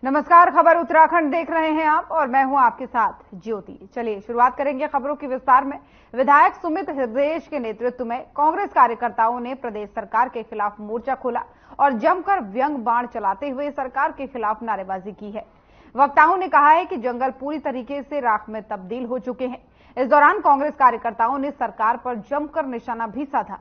नमस्कार, खबर उत्तराखंड देख रहे हैं आप और मैं हूं आपके साथ ज्योति। चलिए शुरुआत करेंगे खबरों की विस्तार में। विधायक सुमित हृदयेश के नेतृत्व में कांग्रेस कार्यकर्ताओं ने प्रदेश सरकार के खिलाफ मोर्चा खोला और जमकर व्यंग बाण चलाते हुए सरकार के खिलाफ नारेबाजी की है। वक्ताओं ने कहा है कि जंगल पूरी तरीके से राख में तब्दील हो चुके हैं। इस दौरान कांग्रेस कार्यकर्ताओं ने सरकार पर जमकर निशाना भी साधा।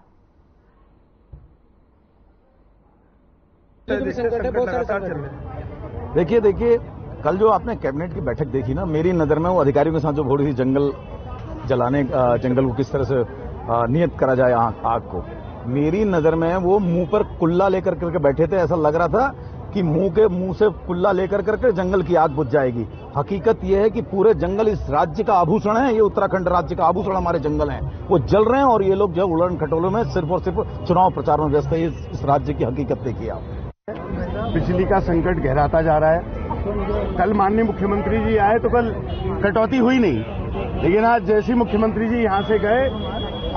देखिए, कल जो आपने कैबिनेट की बैठक देखी ना, मेरी नजर में वो अधिकारियों के साथ जो थोड़ी सी जंगल जलाने, जंगल को किस तरह से नियत करा जाए आग को, मेरी नजर में वो मुंह पर कुल्ला लेकर करके बैठे थे। ऐसा लग रहा था कि मुंह से कुल्ला लेकर करके जंगल की आग बुझ जाएगी। हकीकत यह है कि पूरे जंगल इस राज्य का आभूषण है। ये उत्तराखंड राज्य का आभूषण हमारे जंगल हैं, वो जल रहे हैं और ये लोग जो उड़न खटोलों में सिर्फ और सिर्फ चुनाव प्रचार में व्यस्त है। इस राज्य की हकीकत देखिए आप। बिजली का संकट गहराता जा रहा है। कल माननीय मुख्यमंत्री जी आए तो कल कटौती हुई नहीं, लेकिन आज जैसे ही मुख्यमंत्री जी यहां से गए,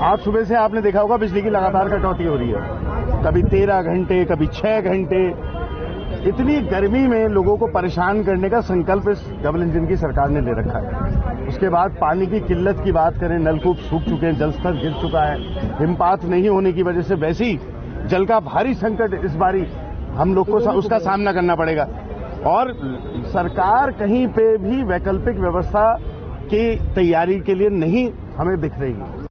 आज सुबह से आपने देखा होगा बिजली की लगातार कटौती हो रही है। कभी 13 घंटे, कभी 6 घंटे। इतनी गर्मी में लोगों को परेशान करने का संकल्प इस डबल इंजन की सरकार ने ले रखा है। उसके बाद पानी की किल्लत की बात करें, नलकूप सूख चुके हैं, जलस्तर गिर चुका है। हिमपात नहीं होने की वजह से वैसे ही जल का भारी संकट इस बारी हम लोग को उसका सामना करना पड़ेगा। और सरकार कहीं पे भी वैकल्पिक व्यवस्था की तैयारी के लिए नहीं हमें दिख रही है।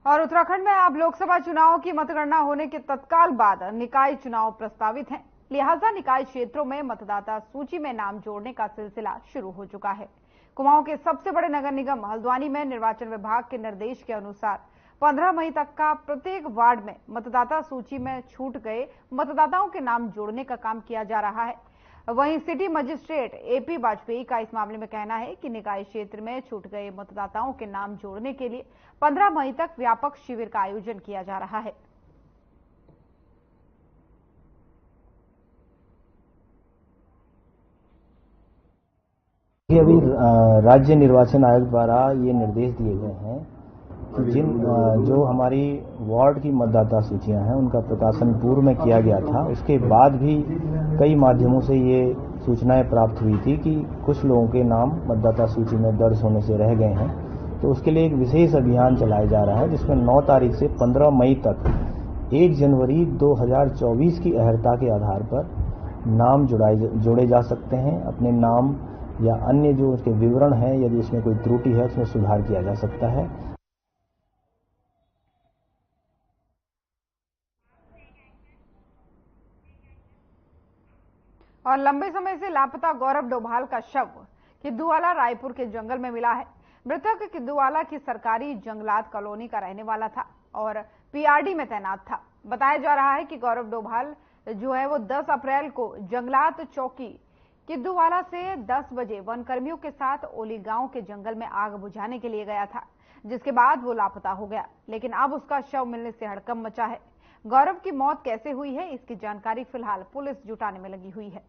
और उत्तराखंड में अब लोकसभा चुनाव की मतगणना होने के तत्काल बाद निकाय चुनाव प्रस्तावित हैं। लिहाजा निकाय क्षेत्रों में मतदाता सूची में नाम जोड़ने का सिलसिला शुरू हो चुका है। कुमाऊं के सबसे बड़े नगर निगम हल्द्वानी में निर्वाचन विभाग के निर्देश के अनुसार 15 मई तक का प्रत्येक वार्ड में मतदाता सूची में छूट गए मतदाताओं के नाम जोड़ने का काम किया जा रहा है। वहीं सिटी मजिस्ट्रेट एपी वाजपेयी का इस मामले में कहना है कि निकाय क्षेत्र में छूट गए मतदाताओं के नाम जोड़ने के लिए 15 मई तक व्यापक शिविर का आयोजन किया जा रहा है। अभी राज्य निर्वाचन आयोग द्वारा ये निर्देश दिए गए हैं कि जो हमारी वार्ड की मतदाता सूचियां हैं उनका प्रकाशन पूर्व में किया गया था। उसके बाद भी कई माध्यमों से ये सूचनाएं प्राप्त हुई थी कि कुछ लोगों के नाम मतदाता सूची में दर्ज होने से रह गए हैं। तो उसके लिए एक विशेष अभियान चलाया जा रहा है, जिसमें 9 तारीख से 15 मई तक 1 जनवरी 2024 की अहर्ता के आधार पर नाम जोड़े जा सकते हैं। अपने नाम या अन्य जो उसके विवरण हैं, यदि उसमें कोई त्रुटि है उसमें सुधार किया जा सकता है। और लंबे समय से लापता गौरव डोभाल का शव किद्दूवाला रायपुर के जंगल में मिला है। मृतक किद्दूवाला की सरकारी जंगलात कॉलोनी का रहने वाला था और पीआरडी में तैनात था। बताया जा रहा है कि गौरव डोभाल जो है वो 10 अप्रैल को जंगलात चौकी किद्दूवाला से 10 बजे वनकर्मियों के साथ ओली गांव के जंगल में आग बुझाने के लिए गया था, जिसके बाद वो लापता हो गया। लेकिन अब उसका शव मिलने से हड़कंप मचा है। गौरव की मौत कैसे हुई है, इसकी जानकारी फिलहाल पुलिस जुटाने में लगी हुई है।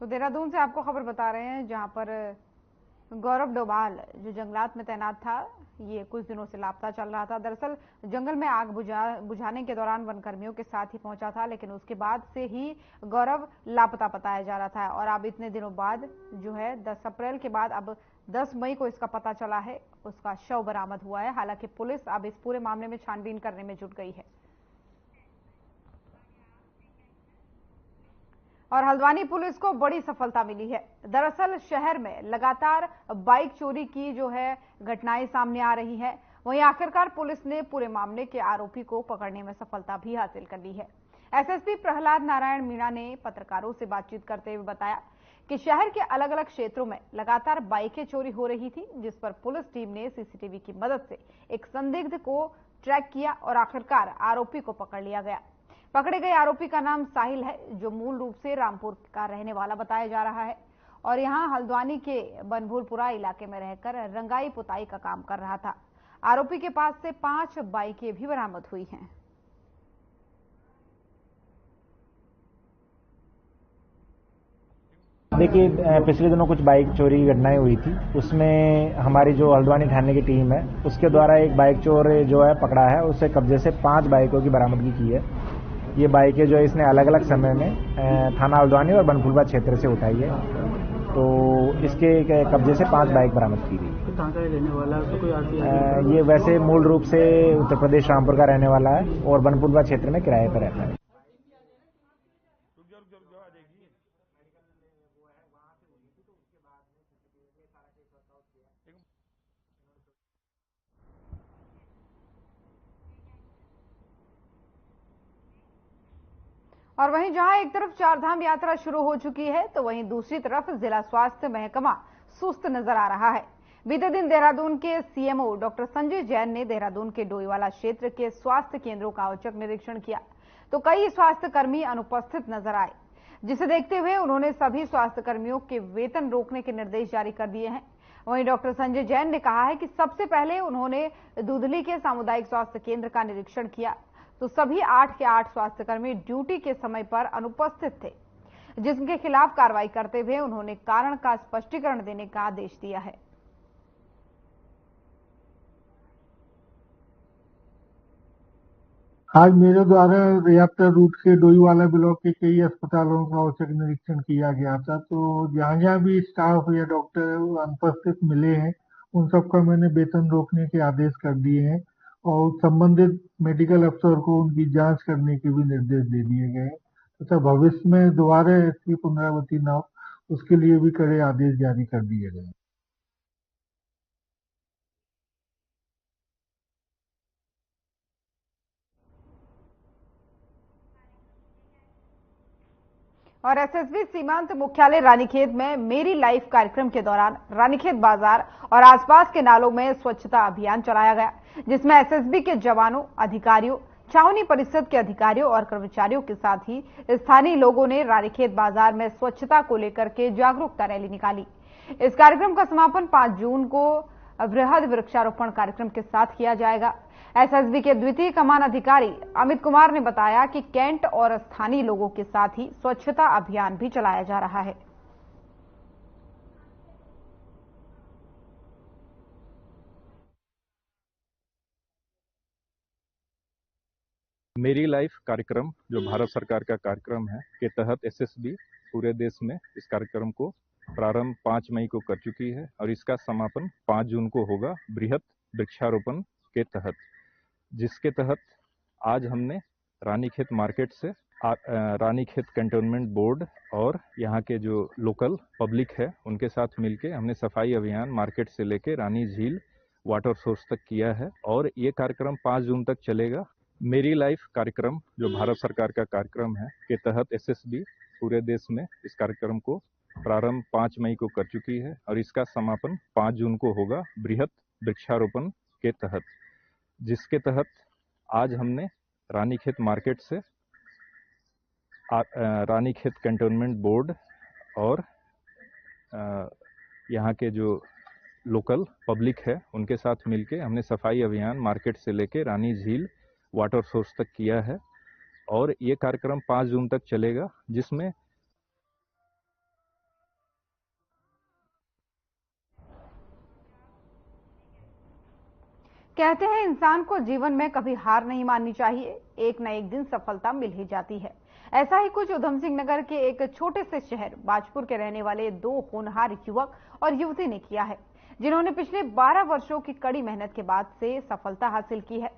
तो देहरादून से आपको खबर बता रहे हैं, जहां पर गौरव डोभाल जो जंगलात में तैनात था, ये कुछ दिनों से लापता चल रहा था। दरअसल जंगल में आग बुझाने के दौरान वनकर्मियों के साथ ही पहुंचा था, लेकिन उसके बाद से ही गौरव लापता बताया जा रहा था। और अब इतने दिनों बाद जो है 10 अप्रैल के बाद अब 10 मई को इसका पता चला है, उसका शव बरामद हुआ है। हालांकि पुलिस अब इस पूरे मामले में छानबीन करने में जुट गई है। और हल्द्वानी पुलिस को बड़ी सफलता मिली है। दरअसल शहर में लगातार बाइक चोरी की जो है घटनाएं सामने आ रही हैं। वहीं आखिरकार पुलिस ने पूरे मामले के आरोपी को पकड़ने में सफलता भी हासिल कर ली है। एसएसपी प्रहलाद नारायण मीणा ने पत्रकारों से बातचीत करते हुए बताया कि शहर के अलग अलग क्षेत्रों में लगातार बाइकें चोरी हो रही थी, जिस पर पुलिस टीम ने सीसीटीवी की मदद से एक संदिग्ध को ट्रैक किया और आखिरकार आरोपी को पकड़ लिया गया। पकड़े गए आरोपी का नाम साहिल है, जो मूल रूप से रामपुर का रहने वाला बताया जा रहा है और यहां हल्द्वानी के बनभूलपुरा इलाके में रहकर रंगाई पुताई का काम कर रहा था। आरोपी के पास से 5 बाइकें भी बरामद हुई हैं। देखिए, पिछले दिनों कुछ बाइक चोरी की घटनाएं हुई थी। उसमें हमारी जो हल्द्वानी थाने की टीम है उसके द्वारा एक बाइक चोर जो है पकड़ा है। उससे कब्जे से 5 बाइकों की बरामदगी की है। ये बाइकें जो है इसने अलग अलग समय में थाना हल्द्वानी और बनफुलवा क्षेत्र से उठाई है। तो इसके कब्जे से 5 बाइक बरामद की गई। तो कहाँ का रहने वाला है? तो कोई ये वैसे मूल रूप से उत्तर प्रदेश रामपुर का रहने वाला है और बनफुलवा क्षेत्र में किराए पर रहता है। और वहीं जहां एक तरफ चारधाम यात्रा शुरू हो चुकी है तो वहीं दूसरी तरफ जिला स्वास्थ्य महकमा सुस्त नजर आ रहा है। बीते दिन देहरादून के सीएमओ डॉक्टर संजय जैन ने देहरादून के डोईवाला क्षेत्र के स्वास्थ्य केंद्रों का औचक निरीक्षण किया तो कई स्वास्थ्य कर्मी अनुपस्थित नजर आए, जिसे देखते हुए उन्होंने सभी स्वास्थ्य कर्मियों के वेतन रोकने के निर्देश जारी कर दिए हैं। वहीं डॉक्टर संजय जैन ने कहा है कि सबसे पहले उन्होंने दूधली के सामुदायिक स्वास्थ्य केंद्र का निरीक्षण किया तो सभी 8 के 8 स्वास्थ्यकर्मी ड्यूटी के समय पर अनुपस्थित थे, जिसके खिलाफ कार्रवाई करते हुए उन्होंने कारण का स्पष्टीकरण देने का आदेश दिया है। आज मेरे द्वारा यात्रा रूट के डोईवाला ब्लॉक के कई अस्पतालों का औचक निरीक्षण किया गया था। तो जहाँ जहाँ भी स्टाफ या डॉक्टर अनुपस्थित मिले हैं उन सबका मैंने वेतन रोकने के आदेश कर दिए हैं और संबंधित मेडिकल अफसर को उनकी जांच करने के भी निर्देश दे दिए गए हैं तथा भविष्य में दोबारा ऐसी पुनरावृत्ति न हो उसके लिए भी कड़े आदेश जारी कर दिए गए। और एसएसबी सीमांत मुख्यालय रानीखेत में मेरी लाइफ कार्यक्रम के दौरान रानीखेत बाजार और आसपास के नालों में स्वच्छता अभियान चलाया गया, जिसमें एसएसबी के जवानों, अधिकारियों, छावनी परिषद के अधिकारियों और कर्मचारियों के साथ ही स्थानीय लोगों ने रानीखेत बाजार में स्वच्छता को लेकर के जागरूकता रैली निकाली। इस कार्यक्रम का समापन 5 जून को वृहद वृक्षारोपण कार्यक्रम के साथ किया जाएगा। एसएसबी के द्वितीय कमान अधिकारी अमित कुमार ने बताया कि कैंट और स्थानीय लोगों के साथ ही स्वच्छता अभियान भी चलाया जा रहा है। मेरी लाइफ कार्यक्रम जो भारत सरकार का कार्यक्रम है के तहत एसएसबी पूरे देश में इस कार्यक्रम को प्रारंभ 5 मई को कर चुकी है और इसका समापन 5 जून को होगा बृहद वृक्षारोपण के तहत, जिसके तहत आज हमने रानीखेत मार्केट से रानीखेत कैंटोनमेंट बोर्ड और यहाँ के जो लोकल पब्लिक है उनके साथ मिलके हमने सफाई अभियान मार्केट से लेके रानी झील वाटर सोर्स तक किया है और ये कार्यक्रम 5 जून तक चलेगा। मेरी लाइफ कार्यक्रम जो भारत सरकार का कार्यक्रम है के तहत एसएसबी पूरे देश में इस कार्यक्रम को प्रारंभ 5 मई को कर चुकी है और इसका समापन 5 जून को होगा बृहद वृक्षारोपण के तहत, जिसके तहत आज हमने रानीखेत मार्केट से रानीखेत कैंटोनमेंट बोर्ड और यहाँ के जो लोकल पब्लिक है उनके साथ मिलके हमने सफाई अभियान मार्केट से लेके रानी झील वाटर सोर्स तक किया है और ये कार्यक्रम 5 जून तक चलेगा, जिसमें कहते हैं इंसान को जीवन में कभी हार नहीं माननी चाहिए, एक न एक दिन सफलता मिल ही जाती है। ऐसा ही कुछ उधम सिंह नगर के एक छोटे से शहर बाजपुर के रहने वाले 2 होनहार युवक और युवती ने किया है, जिन्होंने पिछले 12 वर्षों की कड़ी मेहनत के बाद से सफलता हासिल की है।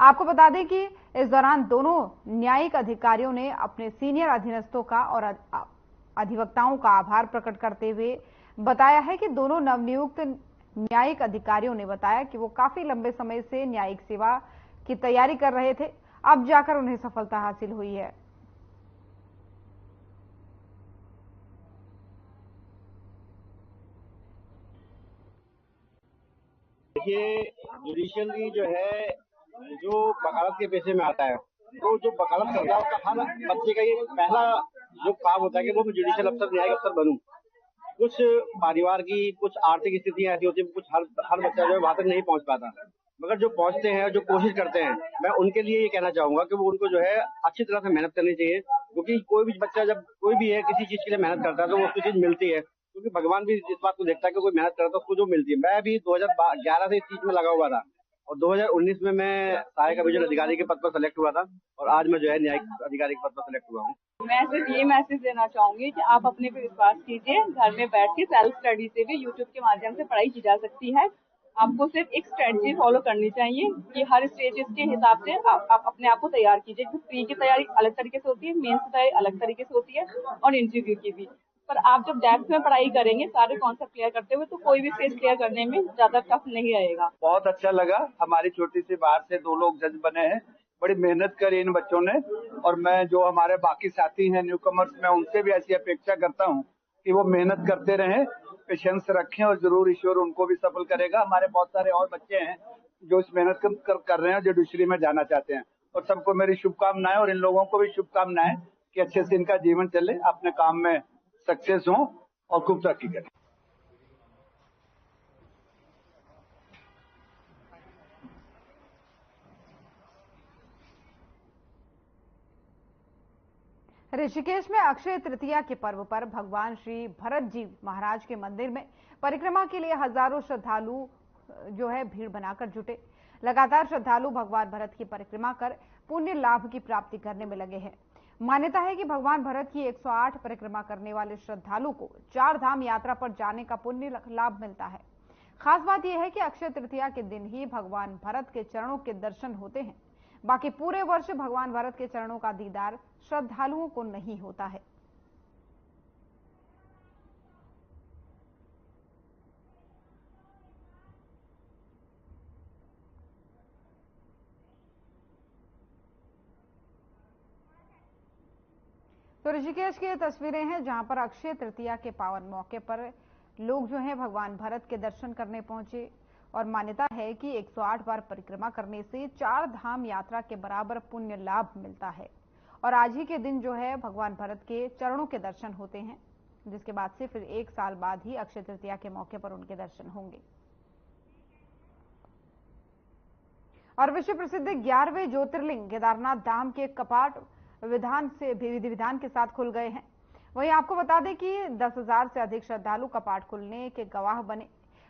आपको बता दें कि इस दौरान दोनों न्यायिक अधिकारियों ने अपने सीनियर अधीनस्थों का और अधिवक्ताओं का आभार प्रकट करते हुए बताया है कि दोनों नवनियुक्त न्यायिक अधिकारियों ने बताया कि वो काफी लंबे समय से न्यायिक सेवा की तैयारी कर रहे थे, अब जाकर उन्हें सफलता हासिल हुई है। ये जुडिशियली जो है जो वकालत के पेशे में आता है तो जो वकालत करता है उसका हर बच्चे का ये पहला जो काम होता है कि वो मैं जुडिशियल अफसर न्यायिक अफसर बनूं। कुछ परिवार की कुछ आर्थिक स्थितियां ऐसी होती है, कुछ हर बच्चा जो है वहां तक नहीं पहुंच पाता, मगर जो पहुंचते हैं और जो कोशिश करते हैं, मैं उनके लिए ये कहना चाहूंगा कि वो उनको जो है अच्छी तरह से मेहनत करनी चाहिए, क्योंकि कोई भी बच्चा जब कोई भी है किसी चीज के लिए मेहनत करता है तो वो उसको चीज मिलती है, क्योंकि भगवान भी इस बात को देखता है कि कोई मेहनत करता है तो उसको जो मिलती है। मैं भी 2011 से इस चीज में लगा हुआ था और 2019 में मैं सहायक अभियोजन अधिकारी के पद पर सेलेक्ट हुआ था और आज मैं जो है न्यायिक अधिकारी के पद पर सेलेक्ट हुआ हूँ। मैं सिर्फ ये मैसेज देना चाहूंगी कि आप अपने पे विश्वास कीजिए। घर में बैठ के सेल्फ स्टडी से भी यूट्यूब के माध्यम से पढ़ाई की जा सकती है। आपको सिर्फ एक स्ट्रेटजी फॉलो करनी चाहिए कि हर स्टेजेस के हिसाब से आप अपने आप को तैयार कीजिए। प्री की तैयारी अलग तरीके से होती है, मेंस की तैयारी अलग तरीके से होती है और इंटरव्यू की भी। पर आप जब डेप्थ में पढ़ाई करेंगे सारे कॉन्सेप्ट क्लियर करते हुए, तो कोई भी फेस क्लियर करने में ज्यादा टफ नहीं रहेगा। बहुत अच्छा लगा। हमारी छोटी सी बाहर से 2 लोग जज बने हैं, बड़ी मेहनत करी इन बच्चों ने और मैं जो हमारे बाकी साथी हैं न्यू कमर्स में उनसे भी ऐसी अपेक्षा करता हूं कि वो मेहनत करते रहें, पेशेंस रखें और जरूर ईश्वर उनको भी सफल करेगा। हमारे बहुत सारे और बच्चे हैं जो इस मेहनत कर रहे हैं, जो जुडिशरी में जाना चाहते हैं और सबको मेरी शुभकामनाएं और इन लोगों को भी शुभकामनाएं कि अच्छे से इनका जीवन चले, अपने काम में सक्सेस हो और खूब तरक्की करें। ऋषिकेश में अक्षय तृतीया के पर्व पर भगवान श्री भरत जी महाराज के मंदिर में परिक्रमा के लिए हजारों श्रद्धालु जो है भीड़ बनाकर जुटे। लगातार श्रद्धालु भगवान भरत की परिक्रमा कर पुण्य लाभ की प्राप्ति करने में लगे हैं। मान्यता है कि भगवान भरत की 108 परिक्रमा करने वाले श्रद्धालु को 4 धाम यात्रा पर जाने का पुण्य लाभ मिलता है। खास बात यह है कि अक्षय तृतीया के दिन ही भगवान भरत के चरणों के दर्शन होते हैं। बाकी पूरे वर्ष भगवान भरत के चरणों का दीदार श्रद्धालुओं को नहीं होता है। तो ऋषिकेश की ये तस्वीरें हैं जहां पर अक्षय तृतीया के पावन मौके पर लोग जो हैं भगवान भरत के दर्शन करने पहुंचे और मान्यता है कि 108 बार परिक्रमा करने से 4 धाम यात्रा के बराबर पुण्य लाभ मिलता है। और आज ही के दिन जो है भगवान भरत के चरणों के दर्शन होते हैं, जिसके बाद से फिर 1 साल बाद ही अक्षय तृतीया के मौके पर उनके दर्शन होंगे। और विश्व प्रसिद्ध 11वें ज्योतिर्लिंग केदारनाथ धाम के कपाट विधि विधान के साथ खुल गए हैं। वहीं आपको बता दें कि 10,000 से अधिक श्रद्धालु कपाट खुलने के गवाह बने।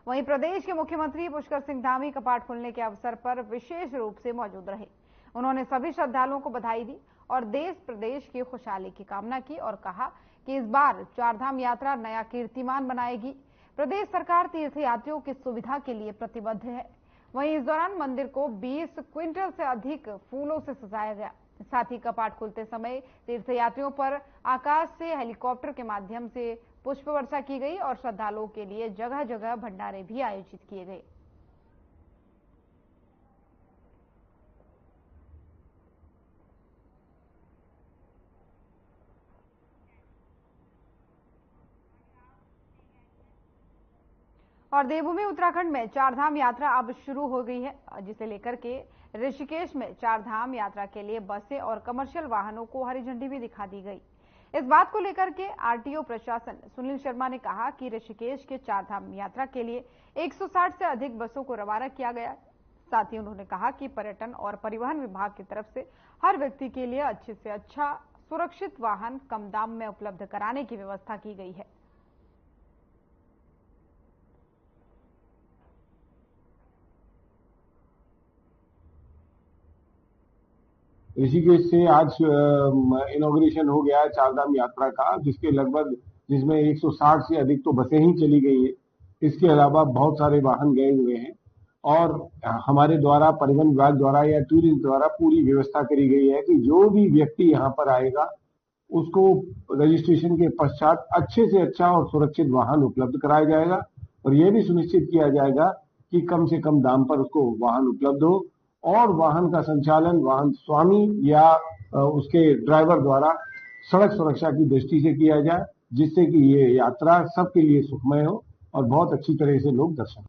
वहीं प्रदेश के मुख्यमंत्री पुष्कर सिंह धामी कपाट खुलने के अवसर पर विशेष रूप से मौजूद रहे। उन्होंने सभी श्रद्धालुओं को बधाई दी और देश प्रदेश की खुशहाली की कामना की और कहा कि इस बार 4 धाम यात्रा नया कीर्तिमान बनाएगी। प्रदेश सरकार तीर्थयात्रियों की सुविधा के लिए प्रतिबद्ध है। वहीं इस दौरान मंदिर को 20 क्विंटल से अधिक फूलों से सजाया गया। साथ ही कपाट खुलते समय तीर्थयात्रियों पर आकाश से हेलीकॉप्टर के माध्यम से पुष्प वर्षा की गई और श्रद्धालुओं के लिए जगह जगह भंडारे भी आयोजित किए गए। और देवभूमि उत्तराखंड में 4 धाम यात्रा अब शुरू हो गई है, जिसे लेकर के ऋषिकेश में 4 धाम यात्रा के लिए बसें और कमर्शियल वाहनों को हरी झंडी भी दिखा दी गई। इस बात को लेकर के आरटीओ प्रशासन सुनील शर्मा ने कहा कि ऋषिकेश के 4 धाम यात्रा के लिए 160 से अधिक बसों को रवाना किया गया। साथ ही उन्होंने कहा कि पर्यटन और परिवहन विभाग की तरफ से हर व्यक्ति के लिए अच्छे से अच्छा सुरक्षित वाहन कम दाम में उपलब्ध कराने की व्यवस्था की गई है। ऋषिकेश से आज इनॉग्रेशन हो गया है 4 धाम यात्रा का, जिसमें 160 से अधिक तो बसें ही चली गई है। इसके अलावा बहुत सारे वाहन गए हुए हैं और हमारे द्वारा परिवहन विभाग द्वारा या टूरिज्म द्वारा पूरी व्यवस्था करी गई है कि जो भी व्यक्ति यहाँ पर आएगा उसको रजिस्ट्रेशन के पश्चात अच्छे से अच्छा और सुरक्षित वाहन उपलब्ध कराया जाएगा और यह भी सुनिश्चित किया जाएगा कि कम से कम दाम पर उसको वाहन उपलब्ध हो और वाहन का संचालन वाहन स्वामी या उसके ड्राइवर द्वारा सड़क सुरक्षा की दृष्टि से किया जाए, जिससे कि ये यात्रा सबके लिए सुखमय हो और बहुत अच्छी तरह से लोग दर्शन।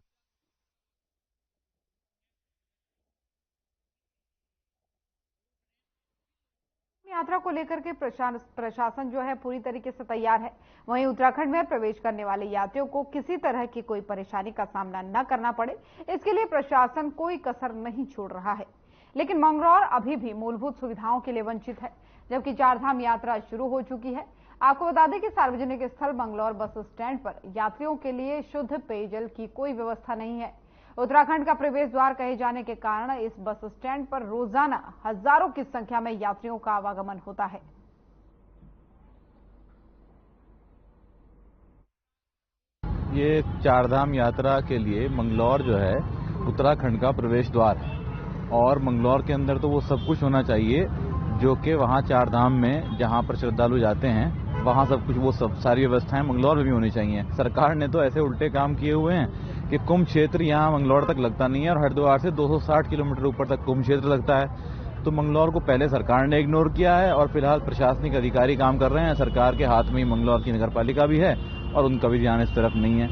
यात्रा को लेकर के प्रशासन जो है पूरी तरीके से तैयार है। वहीं उत्तराखंड में प्रवेश करने वाले यात्रियों को किसी तरह की कोई परेशानी का सामना न करना पड़े, इसके लिए प्रशासन कोई कसर नहीं छोड़ रहा है। लेकिन मंगलौर अभी भी मूलभूत सुविधाओं के लिए वंचित है, जबकि चारधाम यात्रा शुरू हो चुकी है। आपको बता दें कि सार्वजनिक स्थल मंगलौर बस स्टैंड पर यात्रियों के लिए शुद्ध पेयजल की कोई व्यवस्था नहीं है। उत्तराखंड का प्रवेश द्वार कहे जाने के कारण इस बस स्टैंड पर रोजाना हजारों की संख्या में यात्रियों का आवागमन होता है। ये चारधाम यात्रा के लिए मंगलौर जो है उत्तराखंड का प्रवेश द्वार है और मंगलौर के अंदर तो वो सब कुछ होना चाहिए जो कि वहाँ चारधाम में जहाँ पर श्रद्धालु जाते हैं वहाँ सब कुछ, वो सब सारी व्यवस्थाएं मंगलौर में भी होनी चाहिए। सरकार ने तो ऐसे उल्टे काम किए हुए हैं कि कुंभ क्षेत्र यहाँ मंगलौर तक लगता नहीं है और हरिद्वार से 260 किलोमीटर ऊपर तक कुंभ क्षेत्र लगता है। तो मंगलौर को पहले सरकार ने इग्नोर किया है और फिलहाल प्रशासनिक अधिकारी काम कर रहे हैं। सरकार के हाथ में ही मंगलौर की नगरपालिका भी है और उनका भी ध्यान इस तरफ नहीं है।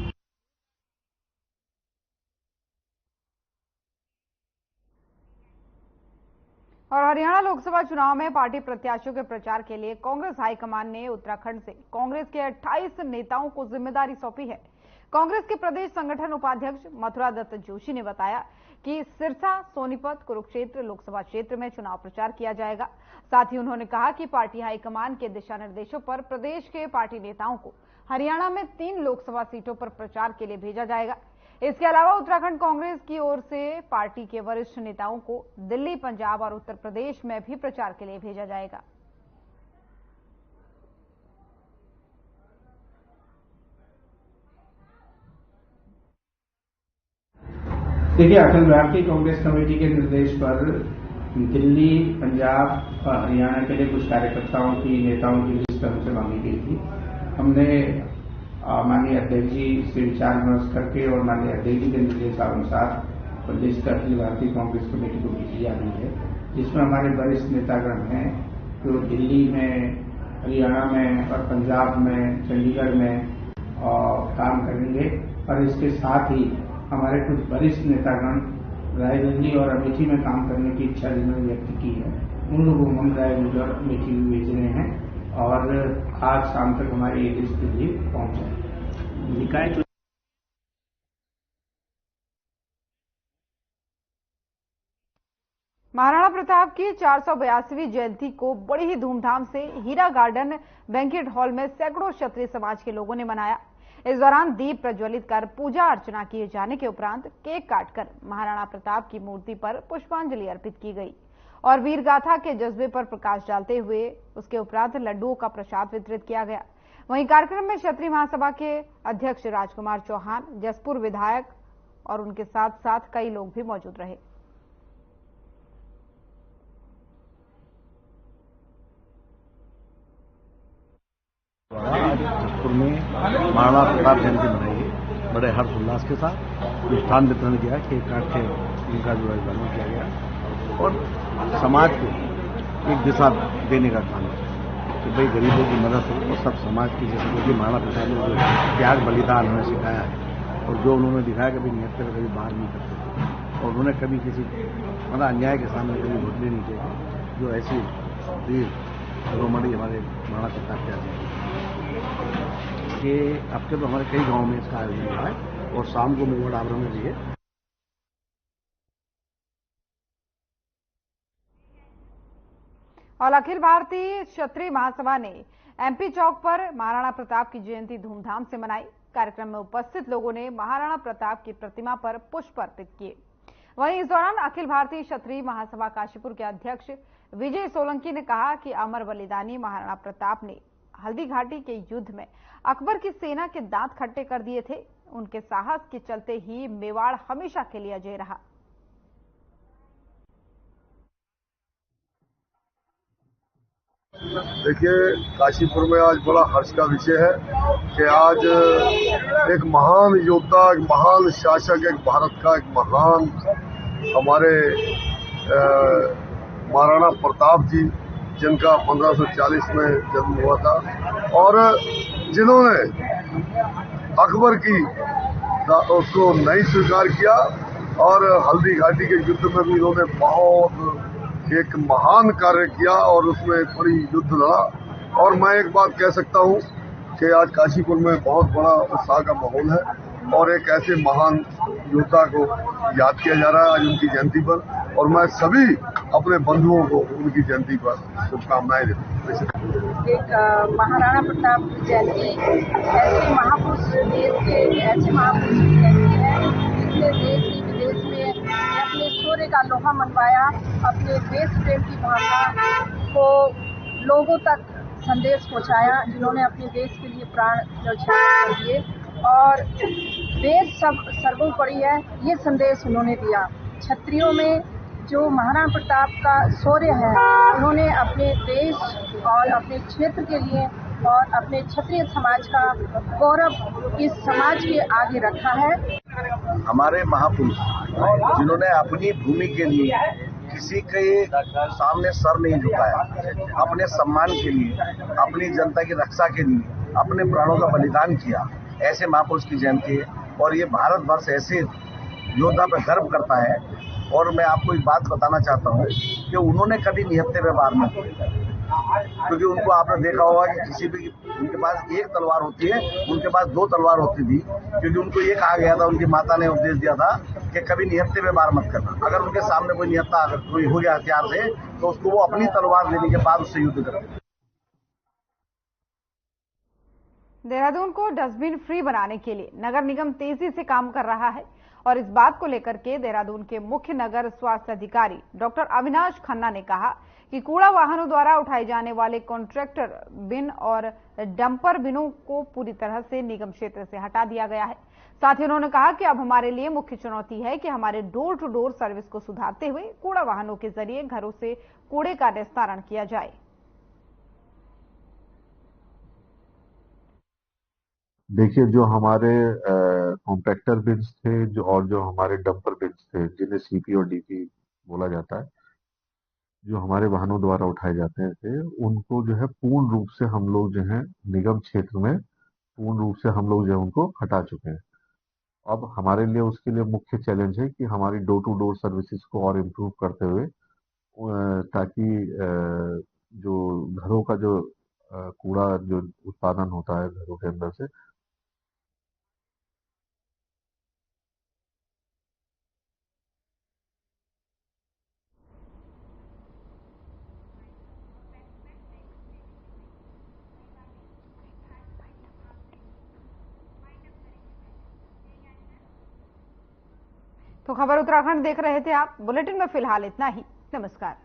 और हरियाणा लोकसभा चुनाव में पार्टी प्रत्याशियों के प्रचार के लिए कांग्रेस हाईकमान ने उत्तराखंड से कांग्रेस के 28 नेताओं को जिम्मेदारी सौंपी है। कांग्रेस के प्रदेश संगठन उपाध्यक्ष मथुरा दत्त जोशी ने बताया कि सिरसा, सोनीपत, कुरुक्षेत्र लोकसभा क्षेत्र में चुनाव प्रचार किया जाएगा। साथ ही उन्होंने कहा कि पार्टी हाईकमान के दिशा निर्देशों पर प्रदेश के पार्टी नेताओं को हरियाणा में 3 लोकसभा सीटों पर प्रचार के लिए भेजा जाएगा। इसके अलावा उत्तराखंड कांग्रेस की ओर से पार्टी के वरिष्ठ नेताओं को दिल्ली, पंजाब और उत्तर प्रदेश में भी प्रचार के लिए भेजा जाएगा। देखिए, अखिल भारतीय कांग्रेस कमेटी के निर्देश पर दिल्ली, पंजाब और हरियाणा के लिए कुछ कार्यकर्ताओं की, नेताओं की लिस्ट हमसे मांगी गई थी। हमने माननीय अध्यक्ष जी से विचार विमर्श करके और माननीय अध्यक्ष जी के निर्देशानुसार लिस्ट अखिल भारतीय कांग्रेस कमेटी को भेजी जा रही है, जिसमें हमारे वरिष्ठ नेतागण हैं जो दिल्ली में, हरियाणा में और पंजाब में, चंडीगढ़ में काम करेंगे। और इसके साथ ही हमारे कुछ वरिष्ठ नेतागण रायबरेली और अमेठी में काम करने की इच्छा जिन्होंने व्यक्त की है, उन लोगों को हम रायबरेली और अमेठी में भेज रहे हैं और आज शाम तक हमारी ये लिस्ट दिल्ली पहुंच जाएगी। महाराणा प्रताप की 482वीं जयंती को बड़ी ही धूमधाम से हीरा गार्डन बैंक्वेट हॉल में सैकड़ों क्षत्रिय समाज के लोगों ने मनाया। इस दौरान दीप प्रज्वलित कर पूजा अर्चना किए जाने के उपरांत केक काटकर महाराणा प्रताप की मूर्ति पर पुष्पांजलि अर्पित की गई और वीर गाथा के जज्बे पर प्रकाश डालते हुए उसके उपरांत लड्डुओं का प्रसाद वितरित किया गया। वहीं कार्यक्रम में क्षत्रिय महासभा के अध्यक्ष राजकुमार चौहान, जसपुर विधायक और उनके साथ साथ कई लोग भी मौजूद रहे। जसपुर में महाराणा प्रताप जयंती मनाई गई बड़े हर्षोल्लास के साथ। मिष्ठान वितरण किया, केक काट के उनका जो है किया गया और समाज को एक दिशा देने का काम है कि भाई गरीबों की मदद हो और सब समाज की, जैसे क्योंकि महाराणा प्रताप ने जो त्याग बलिदान उन्हें सिखाया है और जो उन्होंने दिखाया कभी नियत कर कभी बाहर नहीं करते और उन्होंने कभी किसी मतलब अन्याय के सामने कभी घुटने नहीं किए, जो ऐसी वीर शिरोमणि हमारे महाराणा प्रताप के कि अब के तो हमारे कई गांवों में इसका आयोजन हुआ है और शाम को मेवाड़ आवरण में भी है। और अखिल भारतीय क्षत्रिय महासभा ने एमपी चौक पर महाराणा प्रताप की जयंती धूमधाम से मनाई। कार्यक्रम में उपस्थित लोगों ने महाराणा प्रताप की प्रतिमा पर पुष्प अर्पित किए। वहीं इस दौरान अखिल भारतीय क्षत्रिय महासभा काशीपुर के अध्यक्ष विजय सोलंकी ने कहा कि अमर बलिदानी महाराणा प्रताप ने हल्दी घाटी के युद्ध में अकबर की सेना के दांत खट्टे कर दिए थे। उनके साहस के चलते ही मेवाड़ हमेशा के लिए अजय रहा। देखिए, काशीपुर में आज बड़ा हर्ष का विषय है कि आज एक महान योद्धा, एक महान शासक, एक भारत का एक महान हमारे महाराणा प्रताप जी, जिनका 1540 में जन्म हुआ था और जिन्होंने अकबर की उसको नहीं स्वीकार किया और हल्दी घाटी के युद्ध में भी इन्होंने बहुत एक महान कार्य किया और उसमें बड़ी युद्ध लड़ा। और मैं एक बात कह सकता हूँ कि आज काशीपुर में बहुत बड़ा उत्साह का माहौल है और एक ऐसे महान योद्धा को याद किया जा रहा है आज उनकी जयंती पर। और मैं सभी अपने बंधुओं को उनकी जयंती पर शुभकामनाएं देता हूँ। एक महाराणा प्रताप की जयंती ऐसे महापुरुष देश के ऐसे महापुरुष की जयंती है जिसने देश विदेश में अपने शौर्य का लोहा मनवाया, अपने देश प्रेम की भावना को लोगों तक संदेश पहुंचाया, जिन्होंने अपने देश के लिए प्राण न्यौछावर कर दिए और देश सर्वोपरि है, ये संदेश उन्होंने दिया। क्षत्रियों में जो महाराणा प्रताप का शौर्य है, उन्होंने अपने देश और अपने क्षेत्र के लिए और अपने क्षत्रिय समाज का गौरव इस समाज के आगे रखा है। हमारे महापुरुष जिन्होंने अपनी भूमि के लिए किसी के सामने सर नहीं झुकाया, अपने सम्मान के लिए, अपनी जनता की रक्षा के लिए अपने प्राणों का बलिदान किया, ऐसे महापुरुष की जयंती है। और ये भारतवर्ष ऐसे योद्धा पर गर्व करता है। और मैं आपको एक बात बताना चाहता हूँ कि उन्होंने कभी निहत्थे व्यवहार नहीं किया, क्योंकि उनको आपने देखा होगा कि किसी भी उनके पास एक तलवार होती है, उनके पास दो तलवार होती थी, क्योंकि उनको ये कहा गया था, उनकी माता ने उपदेश दिया था कि कभी निहत्थे व्यवहार मत करना। अगर उनके सामने कोई निहत्था अगर कोई हो गया हथियार से, तो उसको वो अपनी तलवार लेने के बाद उससे युद्ध करते। देहरादून को डस्टबिन फ्री बनाने के लिए नगर निगम तेजी से काम कर रहा है और इस बात को लेकर के देहरादून के मुख्य नगर स्वास्थ्य अधिकारी डॉक्टर अविनाश खन्ना ने कहा कि कूड़ा वाहनों द्वारा उठाए जाने वाले कॉन्ट्रैक्टर बिन और डंपर बिनों को पूरी तरह से निगम क्षेत्र से हटा दिया गया है। साथ ही उन्होंने कहा कि अब हमारे लिए मुख्य चुनौती है कि हमारे डोर टू डोर सर्विस को सुधारते हुए कूड़ा वाहनों के जरिए घरों से कूड़े का निस्तारण किया जाए। देखिए, जो हमारे कॉम्पैक्टर बिन्स थे जो हमारे डंपर बिन्स थे, जिन्हें सीपी और डीपी बोला जाता है, जो हमारे वाहनों द्वारा उठाए जाते थे, उनको जो है पूर्ण रूप से हम लोग जो है निगम क्षेत्र में पूर्ण रूप से हम लोग जो है उनको हटा चुके हैं। अब हमारे लिए उसके लिए मुख्य चैलेंज है कि हमारी डोर टू डोर सर्विसेज को और इम्प्रूव करते हुए, ताकि जो घरों का जो कूड़ा जो उत्पादन होता है घरों के अंदर से, तो खबर उत्तराखंड देख रहे थे आप। बुलेटिन में फिलहाल इतना ही। नमस्कार।